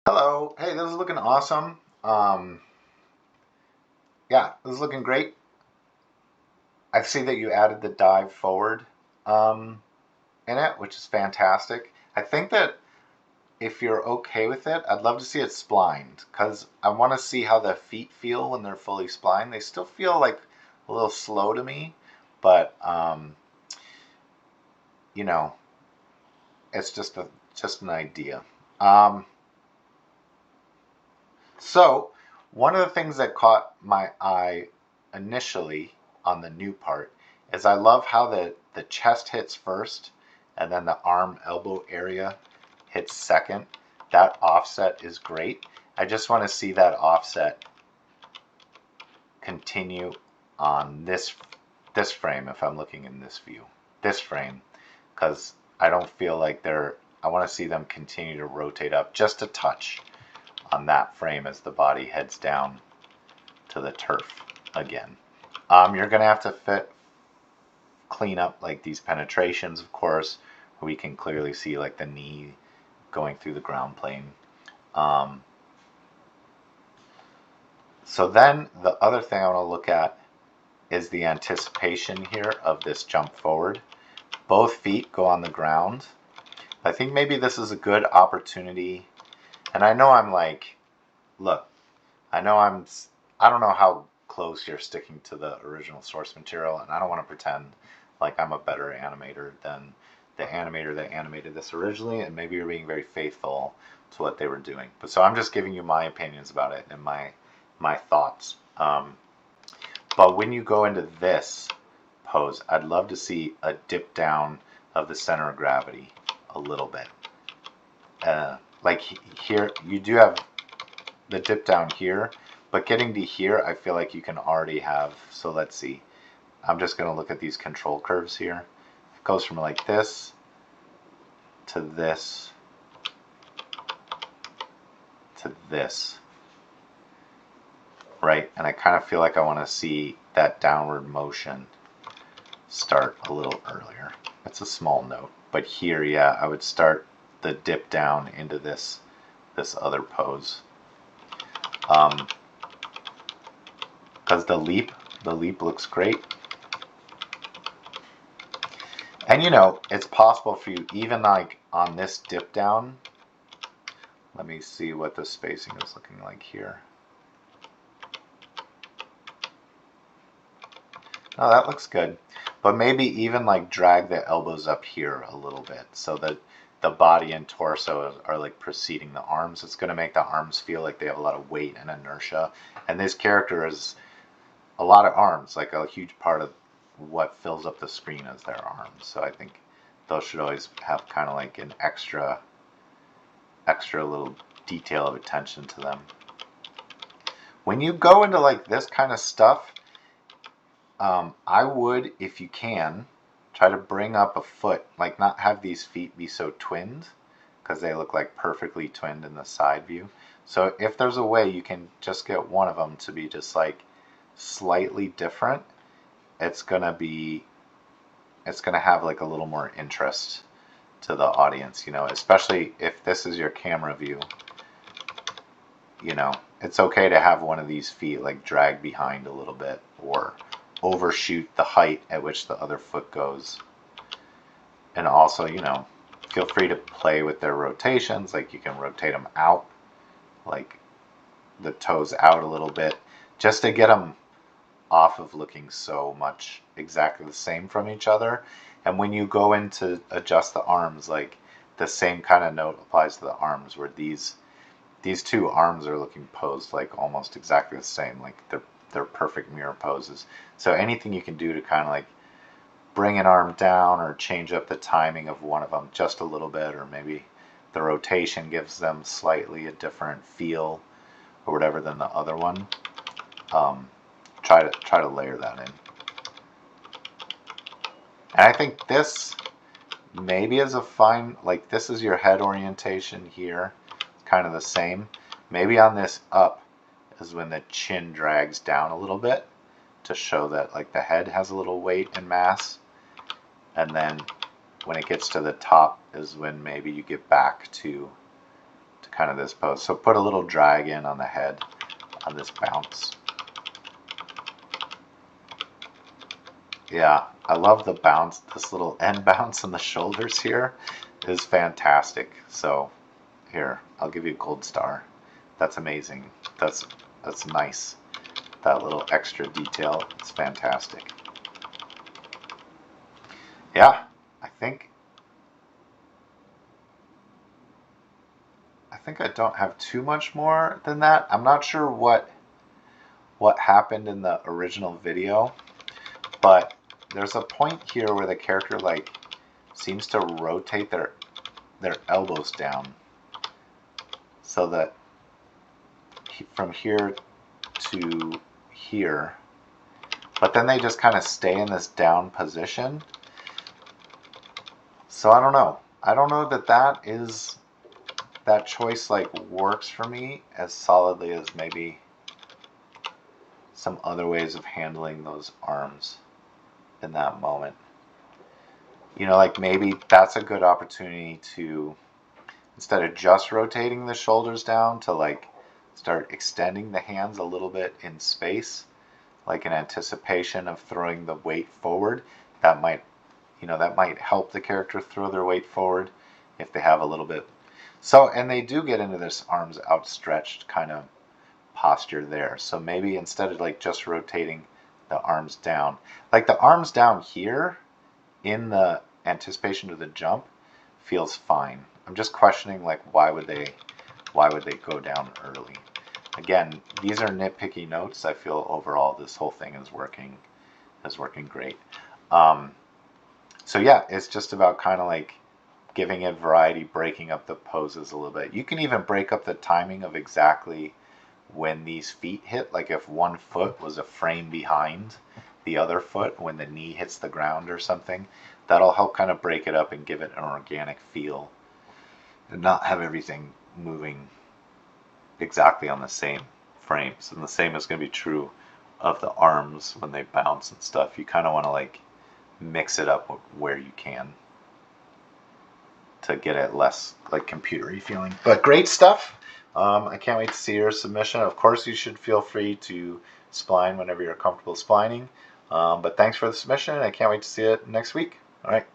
Hello. Hey, this is looking awesome. Yeah, this is looking great. I see that you added the dive forward in it, which is fantastic. I think that if you're okay with it, I'd love to see it splined because I want to see how the feet feel when they're fully splined. They still feel like a little slow to me, but you know, it's just an idea. Um, So, one of the things that caught my eye initially on the new part is I love how the chest hits first and then the arm elbow area hits second. That offset is great. I just want to see that offset continue on this frame if I'm looking in this view. This frame, because I don't feel like I want to see them continue to rotate up just a touch on that frame as the body heads down to the turf again. You're going to have to clean up like these penetrations, of course, where we can clearly see like the knee going through the ground plane. Um, so then the other thing I want to look at is the anticipation here of this jump forward. Both feet go on the ground. I think maybe this is a good opportunity. And I know I'm like, look, I know I don't know how close you're sticking to the original source material, and I don't want to pretend like I'm a better animator than the animator that animated this originally, and maybe you're being very faithful to what they were doing. But so I'm just giving you my opinions about it and my thoughts. But when you go into this pose, I'd love to see a dip down of the center of gravity a little bit. Like here, you do have the dip down here, but getting to here, I feel like you can already have, so let's see. I'm just going to look at these control curves here. It goes from like this to this to this, right? And I kind of feel like I want to see that downward motion start a little earlier. That's a small note. But here, yeah, I would start the dip down into this other pose. Because the leap looks great. And you know, it's possible for you, even like on this dip down, let me see what the spacing is looking like here. Oh, that looks good. But maybe even like drag the elbows up here a little bit so that the body and torso are like preceding the arms. It's going to make the arms feel like they have a lot of weight and inertia. And this character is a lot of arms, like a huge part of what fills up the screen is their arms. So I think those should always have kind of like an extra little detail of attention to them. When you go into like this kind of stuff, I would, if you can, try to bring up a foot, like not have these feet be so twinned, because they look like perfectly twinned in the side view. So if there's a way you can just get one of them to be just like slightly different, it's gonna have like a little more interest to the audience, you know, especially if this is your camera view. You know, it's okay to have one of these feet like drag behind a little bit or overshoot the height at which the other foot goes. And also, you know, feel free to play with their rotations. Like you can rotate them out, like the toes out a little bit, just to get them off of looking so much exactly the same from each other. And when you go in to adjust the arms, like the same kind of note applies to the arms, where these two arms are looking posed like almost exactly the same, like they're perfect mirror poses. So anything you can do to kind of like bring an arm down or change up the timing of one of them just a little bit, or maybe the rotation gives them slightly a different feel or whatever than the other one. Try to layer that in. And I think this maybe is a fine, like this is your head orientation here. It's kind of the same. Maybe on this up is when the chin drags down a little bit to show that like the head has a little weight and mass. And then when it gets to the top is when maybe you get back to to kind of this pose. So put a little drag in on the head on this bounce. Yeah, I love the bounce. This little end bounce on the shoulders here is fantastic. So here, I'll give you a gold star. That's amazing. That's nice. That little extra detail, it's fantastic. Yeah, I think I don't have too much more than that. I'm not sure what happened in the original video, but there's a point here where the character like seems to rotate their elbows down, so that from here to here, but then they just kind of stay in this down position. So I don't know. I don't know that that choice like works for me as solidly as maybe some other ways of handling those arms in that moment. You know, like maybe that's a good opportunity to, instead of just rotating the shoulders down, to like start extending the hands a little bit in space, like in anticipation of throwing the weight forward. That might, you know, that might help the character throw their weight forward if they have a little bit. So, and they do get into this arms outstretched kind of posture there. So maybe instead of like just rotating the arms down, like the arms down here in the anticipation of the jump feels fine. I'm just questioning like why would they go down early? Again, these are nitpicky notes. I feel overall this whole thing is working great. So yeah, it's just about kind of like giving it variety, breaking up the poses a little bit. You can even break up the timing of exactly when these feet hit. Like if one foot was a frame behind the other foot when the knee hits the ground or something, that'll help kind of break it up and give it an organic feel and not have everything moving exactly on the same frames. And the same is going to be true of the arms when they bounce and stuff. You kind of want to like mix it up where you can to get it less like computery feeling. But great stuff. I can't wait to see your submission. Of course, you should feel free to spline whenever you're comfortable splining. But thanks for the submission. I can't wait to see it next week. All right.